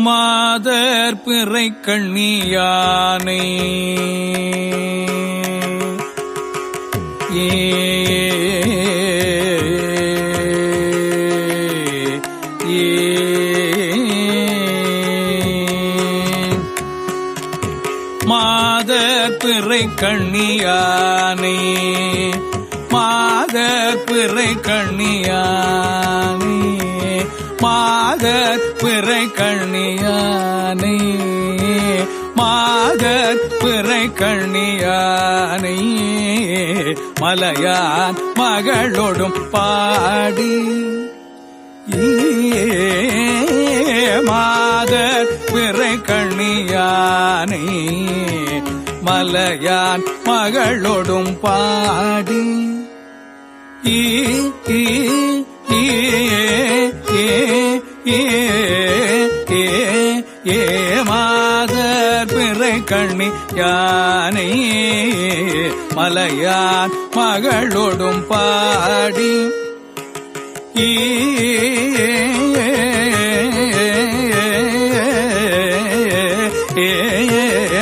மாதர் பிறை கண்ணியானை மாதர் பிறை கண்ணியானை மாதர் பிறை கண்ணியானை மாதர் பிறை கண்ணியானை மாதர் பிறை கண்ணியானை மலையான் மகளோடும் பாடி மாதர் பிறை கண்ணியானை மலையான் மகளோடும் பாடி மாதர் பிறை கண்ணியானை மலையான் மகளோடும் பாடி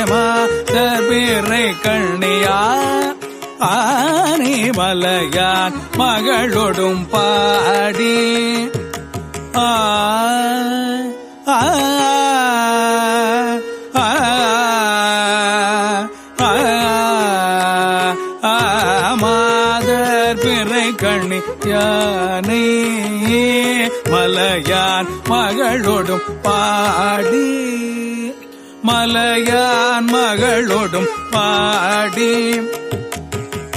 மாதர் பிறை கண்ணியானை மலையான் மகளோடும் பாடி மாதர் பிறை கண்ணியானை மலையான் மகளோடும் பாடி மலையான் மகளோடும் பாடி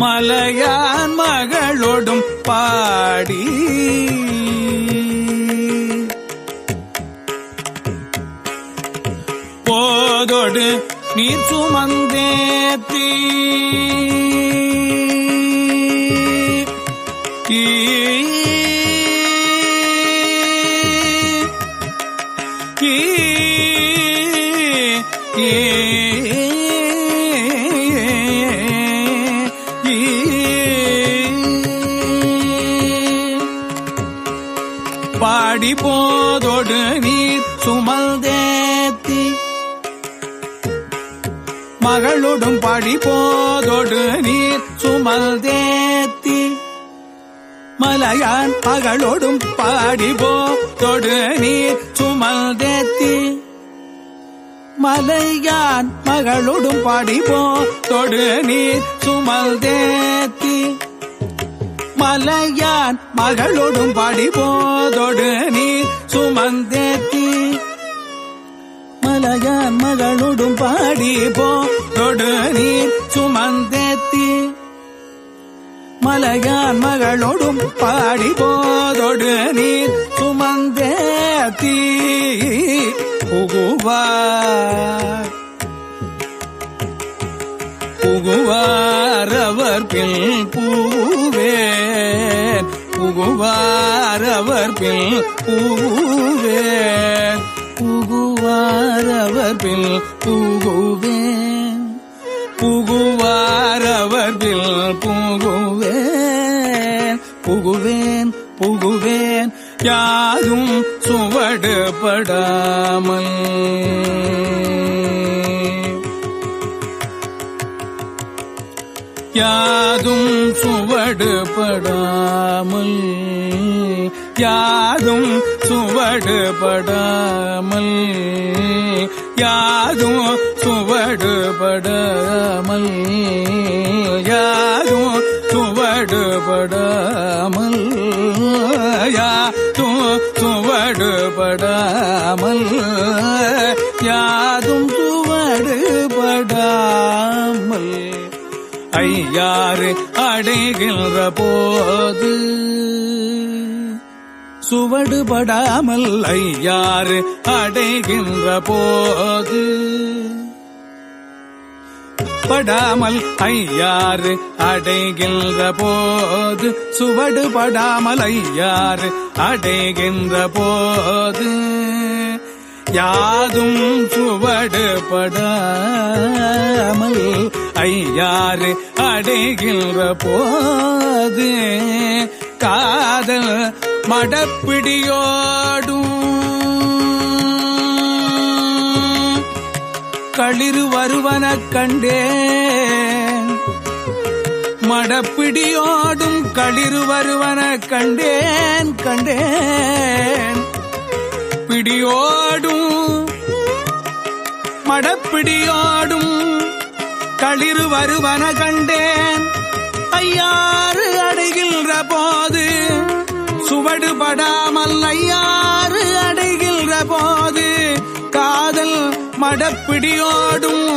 மலையான் மகளோடும் பாடி போதோடு நீர் சுமந்தேத்தி பாடி போதோடு நீர் சுமந்தேத்தி மகளோடும் பாடி போதோடு நீர் சுமந்தேத்தி மலையான் மகளோடும் பாடி போதோடு நீர் சுமந்தேத்தி மலையான் மகளோடும் பாடி போதோடு நீர் சுமந்தேத்தி மலையான் மகளோடும் பாடி போதோடு நீர் சுமந்தேத்தி மலையான் மகளோடும் பாடி போதோடு நீர் சுமந்தேத்தி மலையான் மகளோடும் பாடி போதோடு நீர் சுமந்தேத்தி புகுவார் அவர் பில் பூவேன் புகுவார் அவர் பில் பூவேன் புகுவார் அவர் பில் புகுவேன் புகுவார் அவர் பில் புகுவேன் புகுவேன் புகுவேன் யாதும் சுவடுபடாமல் யாதும் சுவடுபடாமல் யாதும் சுவடுபடாமல் யாதும் சுவடுபடாமல் யாதும் சுவடுபடாமல் யாதும் சுவடுபடாமல் யாதும் சுவடுபடாமல் ஐயாறு அடைகின்ற போது சுவடுபடாமல் ஐயாறு அடைகின்ற போது படாமல் ஐயாறு அடைகின்ற போது சுவடுபடாமல் ஐயாறு அடைகின்ற போது யாதும் சுவடுபடாமல் ஐயாறு அடைகின்ற போது காதல் மடப்பிடியோடும் களிறு வருவனக் கண்டேன் மடப்பிடியோடும் களிறு வருவனக் கண்டேன் கண்டேன் பிடியோடும் மடப்பிடியோடும் களிறு வருவன கண்டேன் ஐயாறு அடைகின்ற போது சுவடுபடாமல் ஐயாறு அடைகின்ற போது காதல் மடப்பிடியோடும்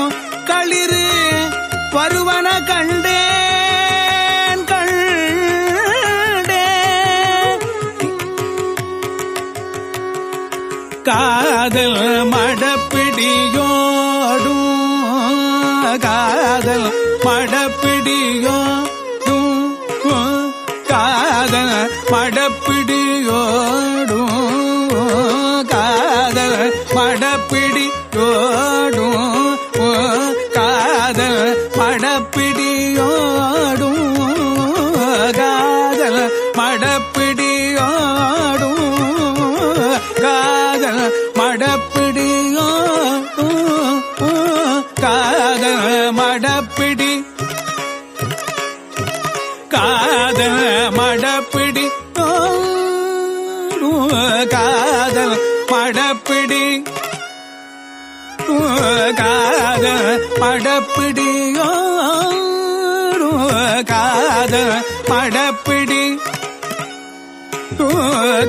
களிறு வருவன கண்டேன் கண்டேன் காதல் மடப்பிடியோடும் காதல் மடப்பிடியோடும் காதல் மடப்பிடியோடும் காதல் மடப்பிடியோடும் காதல் மடப்பிடியோடும் காதல் மடப்பிடியோடும் காதல் மடப்பிடியோடும் காதல் மடப்பிடி காதல் மடப்பிடி காதல் மடப்பிடி காதல் மடப்பிடியோ காதல் மடப்பிடி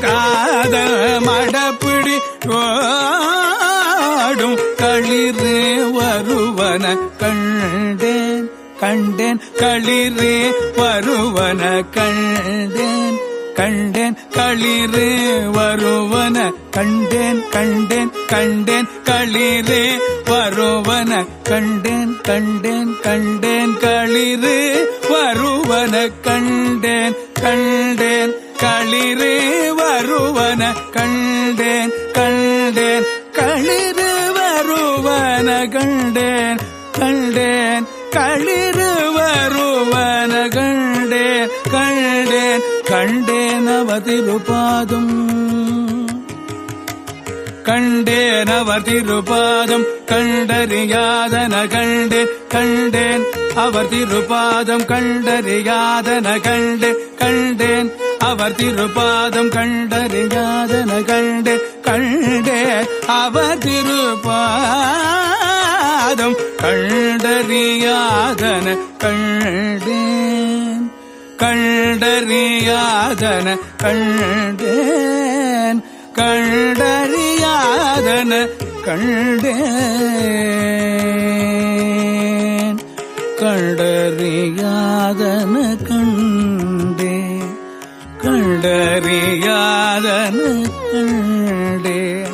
காதல் மடப்பிடி ஓடும் களிறு வருவன கண்டேன் கண்டேன் களிறு வருவன கண்டேன் கண்டேன் களிறு வருவன கண்டேன் கண்டேன் கண்டேன் களிறு வருவன கண்டேன் கண்டேன் கண்டேன் களிறு வருவன கண்டேன் கண்டேன் களிறு வருவன கண்டேன் கண்டேன் களிறு வருவன கண்டேன் கண்டேன் களிறு வருவன கண்டேன் கண்டேன் கண்டேன் அவதிருபாதம் கண்டேன் அவதிருபாதம் கண்டறியாதன கண்டேன் கண்டேன் அவர் திருபாதம் கண்டறியாதன கண்டேன் கண்டேன் அவர் திருபாதம் கண்டறியாதன கண்டேன் கண்டேன் அவர் திருபாதம் கண்டறியாதன கண்டேன் கண்டறியாதன கண்டேன் கண்டறியாதன கண்டேன் கண்டறியாதன கண்டேன் கண்டறியாதன கண்டேன்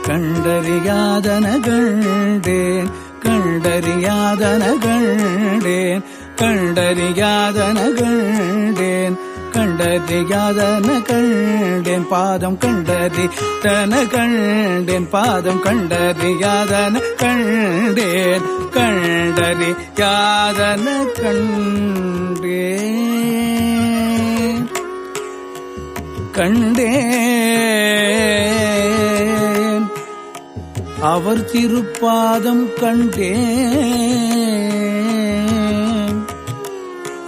கண்டறியாதன கண்டேன் கண்டறியாதன கண்டேன் கண்டறியாதன கண்டேன் கண்டறியாதன கண்டேன் பாதம் கண்டறிதன கண்டேன் பாதம் கண்டறியாதன கண்டேன் கண்டறியாதன கண்டேன் கண்டேன் அவர் திருப்பாதம் கண்டேன்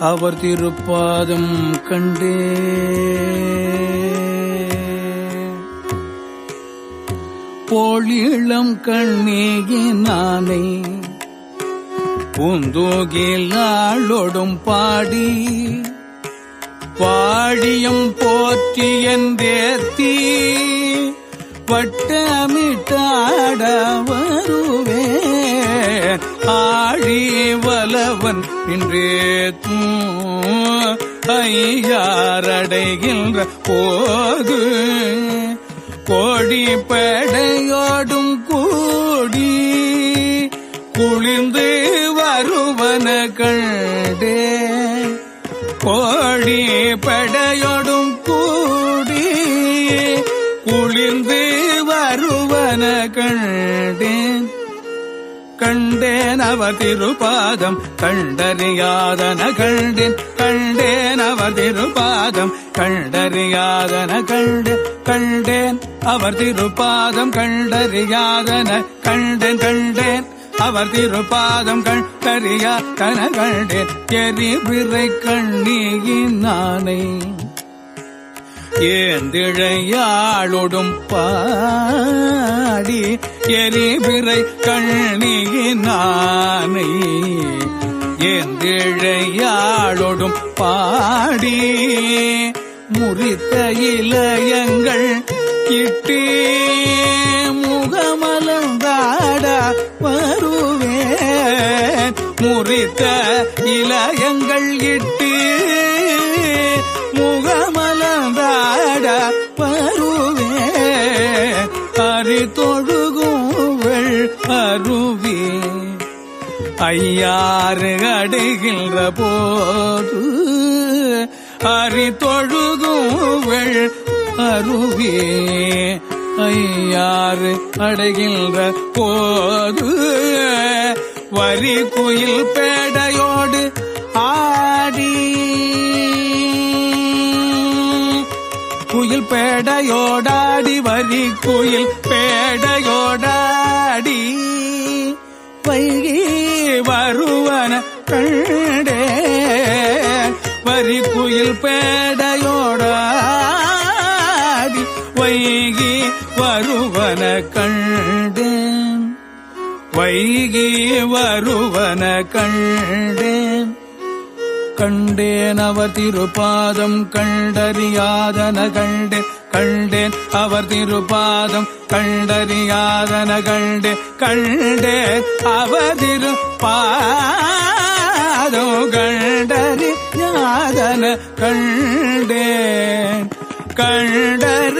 அவர் திருப்பாதம் கண்டேன் போலிளம் கண்ணீகினானை பூந்தோகிலாளொடும் பாடி பாடியம் போற்றி என்றேத்தி வட்டமிட்டாட வருவேன் ஆழி வலவன் இன்றேத்தும் ஐயாரடைகின்ற போது கோடி படையோடும் கூடி குளிர்ந்து வருவன கண்டேன் கோடி படையோடும் கூடி குளிர்ந்து வருவன கண்டேன் கண்டேன் அவர் திருபாதம் கண்டறியாதன கண்டேன் கண்டேன் அவர் திருபாதம் கண்டறியாதன கண்டேன் கண்டேன் அவர் திருபாதம் கண்டறியாதன கண்டேன் கண்டேன் அவர் திருப்பாதம் கண்டறியா தன கண்டேன் எரிபிறை கண்ணியினானை ஏந்திழையாளொடும் பாடி எரிபிறை கண்ணியினானை ஏந்திழையாளொடும் பாடி முறித்த இளையங்கள் இட்டே முகமலர்ந்தாட வருவேன் முறித்த இளையங்கள் இட்டு முகமலர்ந்தாட வருவேன் அறிதொழுகுவள் அருவே ஐயாறு அடைகின்ற போது அறிதொழுகுவள் அருவே ஐயாறு அடைகின்ற போது வரி குயில் பேடையோடு ஆடி குயில் பேடையோடாடி வரி குயில் பேடையோடாடி வைகி வருவன கண்டே வரி குயில் பேடையோடாடி வைகி வருவன கண்டேன் வைகி வருவன கண்டேன் கண்டேன் அவர் திருப்பாதம் கண்டறியாதன கண்டேன் கண்டேன் அவர் திருப்பாதம் கண்டறியாதன கண்டேன் கண்டேன் அவர் திருப்பாதம் கண்டறியாதன கண்டேன் கண்டறியாதன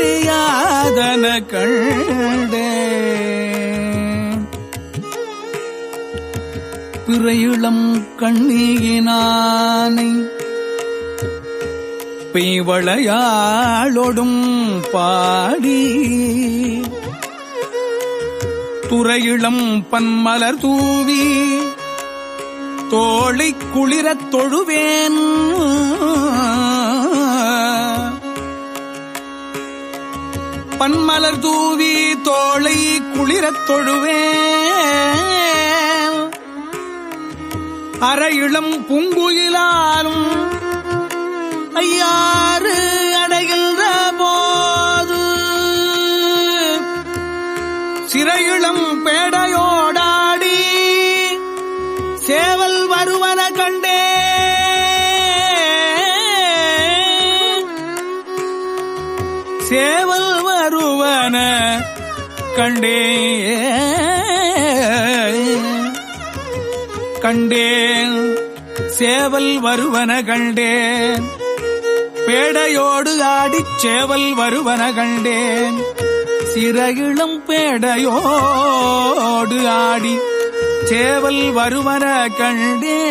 கண்டேன் பிறையிளம் கண்ணியினானை பெய்வளையாளொடும் பாடி துறையிளம் பன்மலர் தூவி தோளை குளிரத் தொழுவேன் பன்மலர் தூவி தோளை குளிரத் தொழுவேன் அரையிளம் பூங்குயிலாலும் ஐயாறு அடைகின்ற போது சிறையிளம் பேடையோடாடி சேவல் வருவன கண்டே சேவல் வருவன கண்டே கண்டேன் சேவல் வருவன கண்டேன் பேடையோடு ஆடிச் சேவல் வருவன கண்டேன் சிறையிளம் பேடையோடு ஆடி சேவல் வருவன கண்டேன்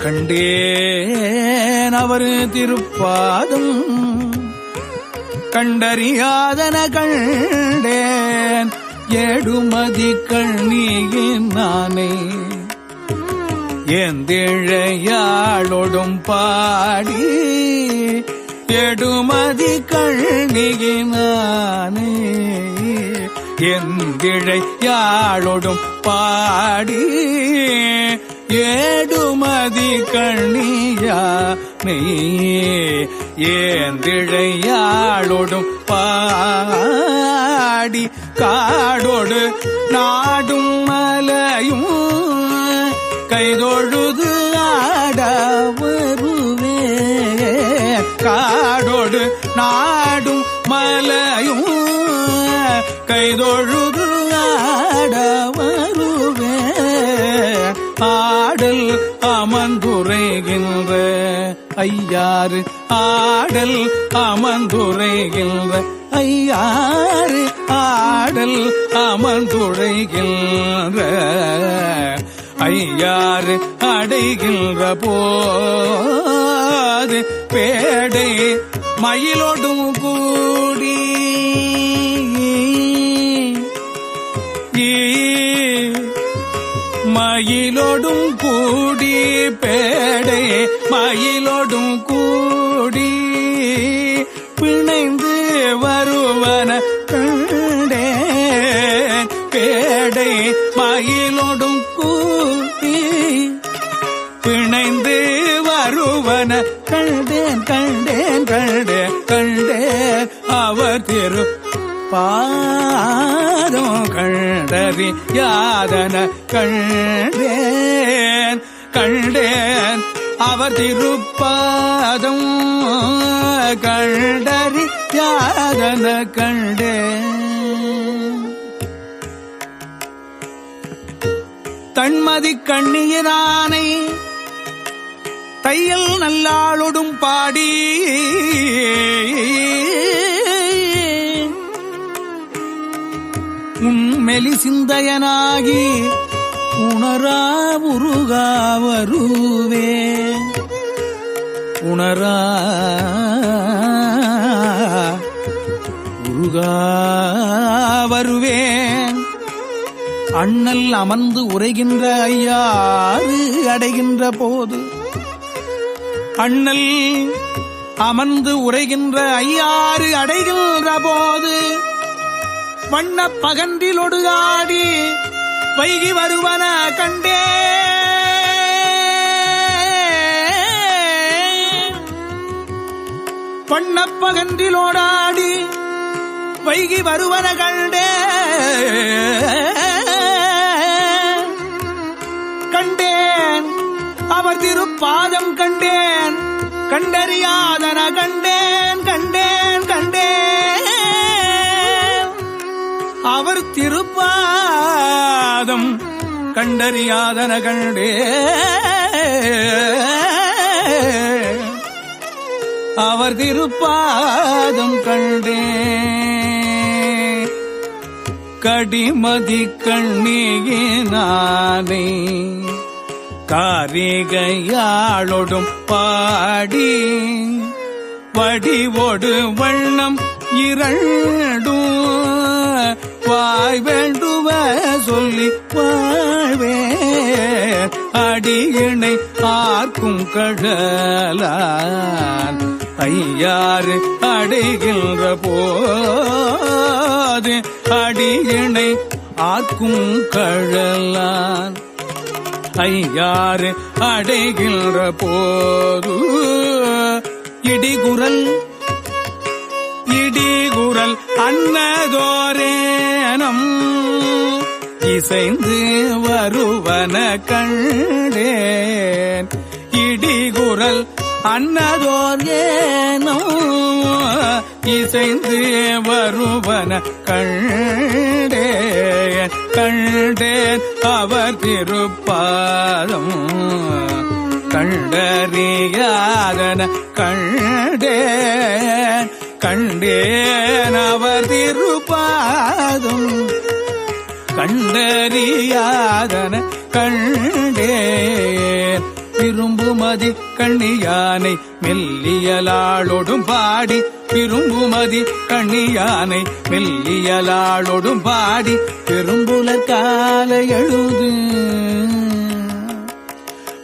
கண்டேன் அவர் திருப்பாதம் கண்டறியாதன கண்டேன் ஏடுமதி கண்ணியினானே ஏந்திழையாளொடும் பாடி எடுமதி கண்ணியினானே ஏந்திழையாளொடும் பாடி ஏடுமதி கண்ணியானே ஏந்திழையாளொடும் பாடி காடோடு நாடும் மலையும் கைதொழுது ஆட வருவே காடோடு நாடும் மலையும் கைதொழுது ஆட வருவே ஆடல் அமர்ந்துரைகின்ற ஐயாறு ஆடல் அமர்ந்துரைகின்ற ஐயாறு ஆடல் அமர்ந்துரைகின்ற ஐயாறு அடைகின்ற போது பேடை மயிலோடும் கூடி மயிலோடும் கூடி பேடை மயிலோடும் கூடி பிணைந்து வருவன கண்டேன் பாதம் கண்டறி யாதன கண்டேன் கண்டேன் அவர் திருப்பாதம் கண்டறி யாதன கண்டேன். தன்மதி கண்ணியரானை தையல் நல்லாளொடும் பாடி உண்மெலி சிந்தையனாகி உணரா உருகா வருவே உணரா உருகா வருவேன். அண்ணல் அமர்ந்து உரைகின்ற ஐயாறு அடைகின்ற போது அண்ணல் அமர்ந்து உரைகின்ற ஐயாறு அடைகின்ற போது வண்ணப் பகன்றிலொடு ஆடி வைகி வருவன கண்டே வண்ணப் பகன்றிலோடாடி வைகி வருவன கண்டே கண்டேன் அவர் திருப்பாதம் கண்டேன் கண்டறியாதன கண்டேன் கண்டேன் கண்டேன் அவர் திருப்பாதம் கண்டறியாதன கண்டே அவர் திருப்பாதம் கண்டே. கடிமதி கண்ணியினானை காரிகையாளொடும் பாடி வடிவோடு வண்ணம் இரண்டும் வாய் வேண்டுவ சொல்லி வாழ்வே அடியினை ஆர்க்கும் கடலான் ஐயாறு அடைகின்ற போது அடியினை ஆர்க்கும் கடலான் ஐயாறு அடைகின்ற போது இடிகுரல் அன்னதோரேனம் இசைந்து வருவன கண்டேன். இடிகுரல் அன்னதோரேனம் இசைந்து வருவன கண்டேன் கண்டேன் அவர் திருப்பாதம் கண்டறியாதன கண்டேன் கண்டேன் அவர் திருப்பாதம் கண்டறியாதன கண்டேன். விரும்புமதி கண்ணியானை மெல்லியலாளொடும் பாடி விரும்புமதி கண்ணியானை மெல்லியலாளொடும் பாடி பெரும்புலர் காலை எழுது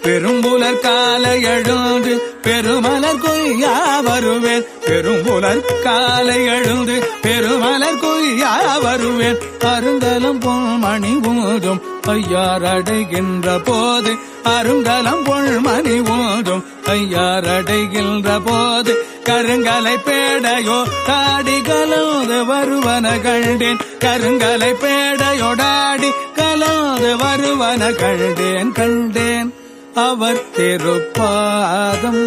பெரும்புலர் காலை எழுந்து பெருமலர் கொய்யா வருவேன் பெரும்புலர் காலை எழுந்து பெருமலர் கொய்யா வருவேன். அருங்கலம் பொன்மணி ஊதும் ஐயார் அடைகின்ற போது அருங்கலம் பொன்மணி ஊதும் ஐயார் அடைகின்ற போது கருங்கலை பேடையோ தாடி கலந்து வருவன கண்டேன் கருங்கலை பேடையோடாடி கலந்து வருவன கண்டேன் கண்டேன் அவர் திருப்பாதம்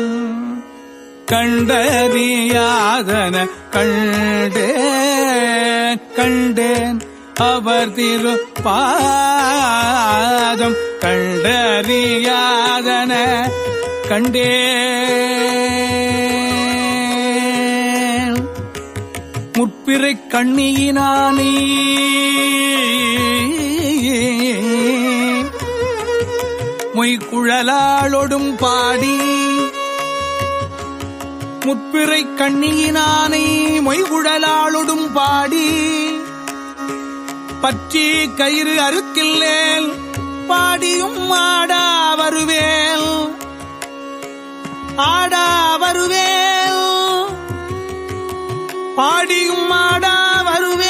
கண்டறியாதன கண்டேன் கண்டேன் அவர் திருப்பாதம் கண்டறியாதன கண்டேன். முற்பிறை கண்ணியினானே மொய்குழலாளொடும் பாடி முற்பிறை கண்ணியினானை மொய்குழலாளொடும் பாடி பற்றி கயிறு அறுக்கில்லேல் பாடியும் ஆடா வருவேல் ஆடா வருவேல் பாடியும் ஆடா வருவேல்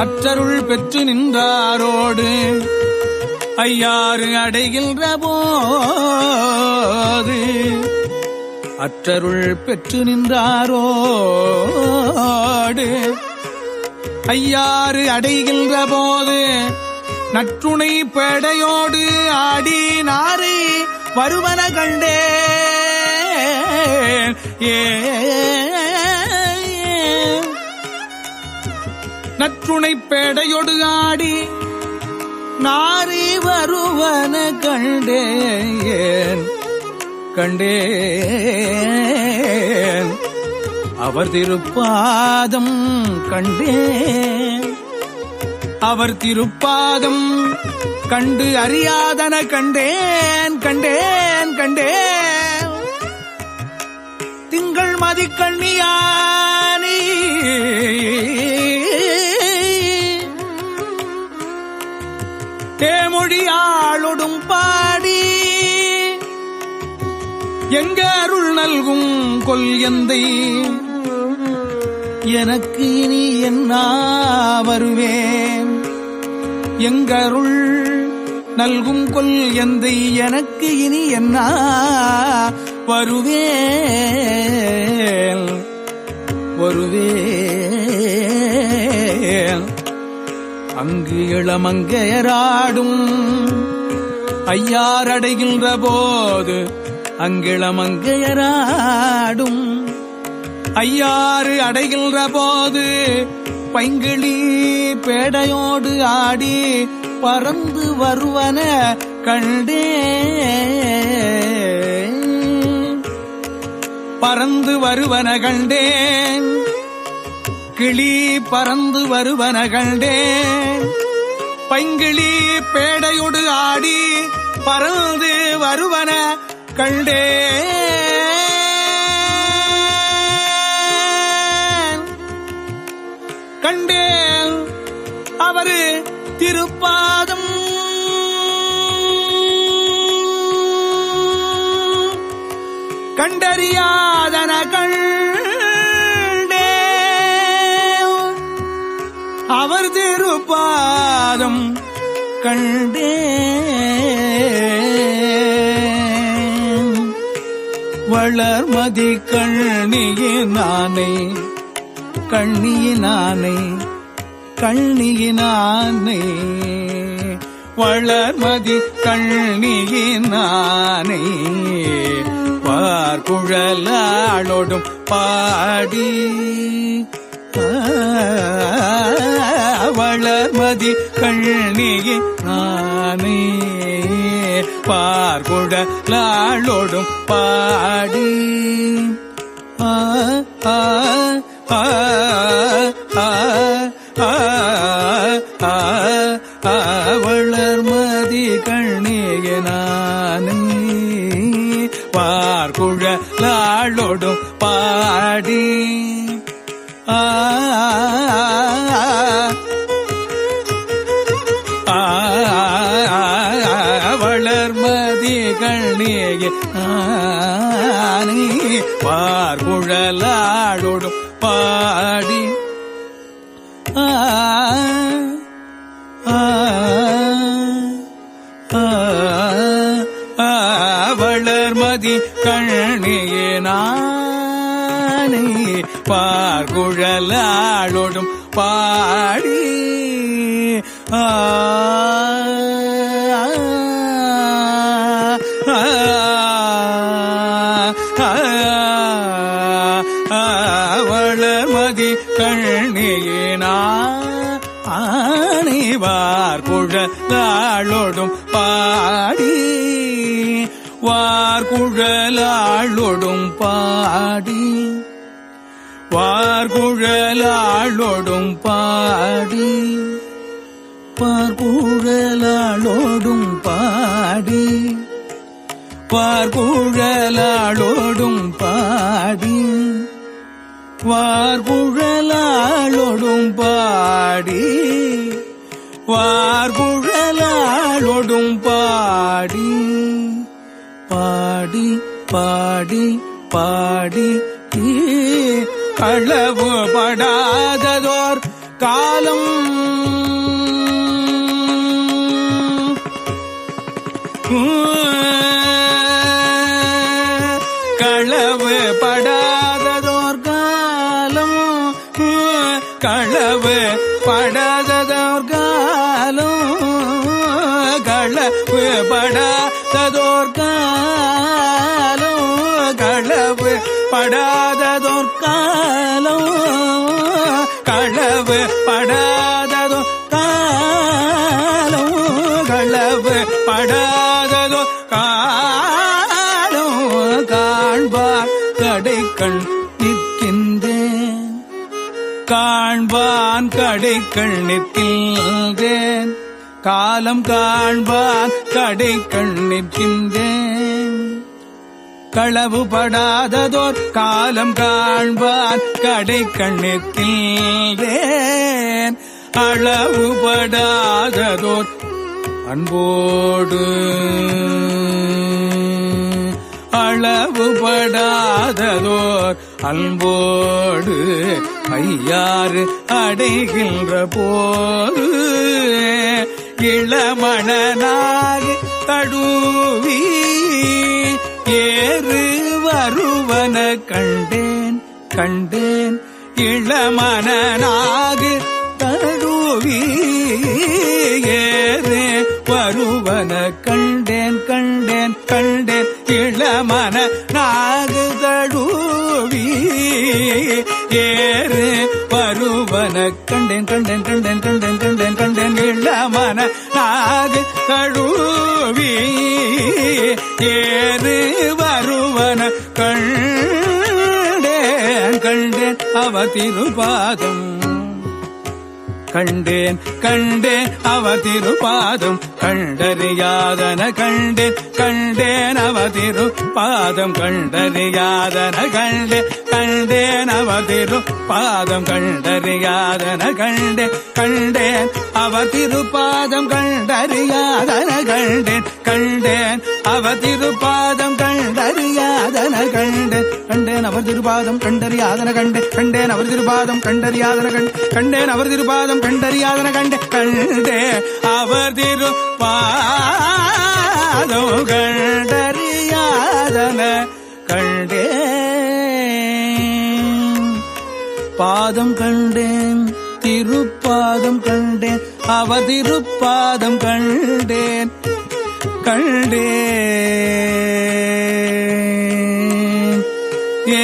அற்றருள் பெற்று நின்றாரோடு ஐயாறு அடைகின்ற போது அற்றருள் பெற்று நின்றாரோடு ஐயாறு அடைகின்ற போது நற்றுணை பேடையோடு ஆடி நாரை வருவன கண்டே நற்றுணை பேடையோடு ஆடி நாரி வருவன கண்டேன் கண்டேன் அவர் திருப்பாதம் கண்டேன் அவர் திருப்பாதம் கண்டு அறியாதன கண்டேன் கண்டேன் கண்டேன் திங்கள் மதிக்கண்ணியானி தேமொழியாளொடும் பாடி எங்க அருள் நல்கும் கொல் எந்தை எனக்கு இனி என்ன வருவேன் எங்கருள் நல்கும் கொல் எந்தை எனக்கு இனி என்ன வருவேன் வருவேன் அங்கு இளமங்கையராடும் ஐயாரடைகின்ற போது அங்கிளமங்கையராடும் ஐயாறு அடைகின்ற போது பைங்கிளி பேடையோடு ஆடி பறந்து வருவன கண்டே பறந்து வருவன கண்டேன் கிளி பறந்து வருவன கண்டேன் பைங்கிளி பேடையோடு ஆடி பறந்து வருவன கண்டேன் கண்டேன் அவரு திருப்பாதம் கண்டறியாதன கண்டேன் அவர் திருப்பாதம் கண்டேன் வளர்மதி கண்ணியினானே கண்ணியினானே கண்ணியினானே வளர்மதி கண்ணியினானே பார்க்குழலாளோடும் பாடி வளர்மதி கண்ணியினானே பார்க்குழலாளோடும் பாடி வளர்மதி கண்ணியனானே பார்க்குழலாளோடும் பாடி வளர்மதி கண்ணியனானே பார்க்குழலாளோடும் பாடி வளர்மதி கண்ணியனானே பார்க்குழலாளோடும் பாடி வளர்மதி கண்ணியனானே பார்க்குழலாளோடும் பாடி வார்குழலாளோடும் பாடி வார்குழலாளோடும் பாடி பார்க்குழலாளோடும் பாடி பார்க்குழலாளோடும் பாடி வார்குழலாளோடும் பாடி வார்குழலாளோடும் பாடி பாடி பாடி பாடி களவு படாததோர் காலம் களவு களவு படாததோர்காலும் களவு படாததோர்காலும் களவு படாததோர்காலும் களவு படாததோர்காலும் களவு படாததோ காலும் காண்பார் கடைக்கண் நிற்கின்றேன் காண்பான் கடைக்கண் நிற்கின்றேன் காலம் காண்பான் கடைக்கண் நிற்கின்றேன் களவுபடாததோர் காலம் காண்பான் கடைக்கண் நிற்கின்றேன் அளவுபடாததோர் அன்போடு அளவுபடாததோர் அன்போடு ஐயாறு அடைகின்ற போது இளமணனாக தடுவி ஏறு வருவன கண்டேன் கண்டேன் இளமணனாக தடுவி ஏறு வருவன கண்டேன் கண்டேன் கண்டேன் இளமன நாகு தடுவி ஏறு வருவன கண்டேன் கண்டேன் கண்டேன் கண்டேன் கண்டேன் கண்டேன் இளமன நாகு தடுவி ஏறு வருவன கண்டேன் கண்டேன் அவ திருபாதம் கண்டேன் கண்டேன் அவ திருபாதம் கண்டறியாதன கண்டேன் கண்டேன் அவ திருபாதம் கண்டறியாதன கண்டேன் கண்டேன் அவ திருபாதம் கண்டறியாதன கண்டேன் கண்டேன் அவ திருபாதம் கண்டறியாதன கண்டேன் கண்டேன் அவ திருபாதம் கண்டறியாதன கண்டேன் கண்டேன் அவர் திருபாதம் கண்டறியாதன கண்டேன் கண்டேன் அவர் திருபாதம் கண்டறியாதன கண்டேன் அவர் திருபாதம் கண்டறியாதன கண்டே கண்டே அவர் திருப்பாதம் கண்டறியாதன கண்டே பாதம் கண்டேன் திருப்பாதம் கண்டேன் அவர் திருப்பாதம் கண்டேன் கண்டேன் ஏ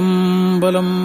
திருச்சிற்றம்பலம்.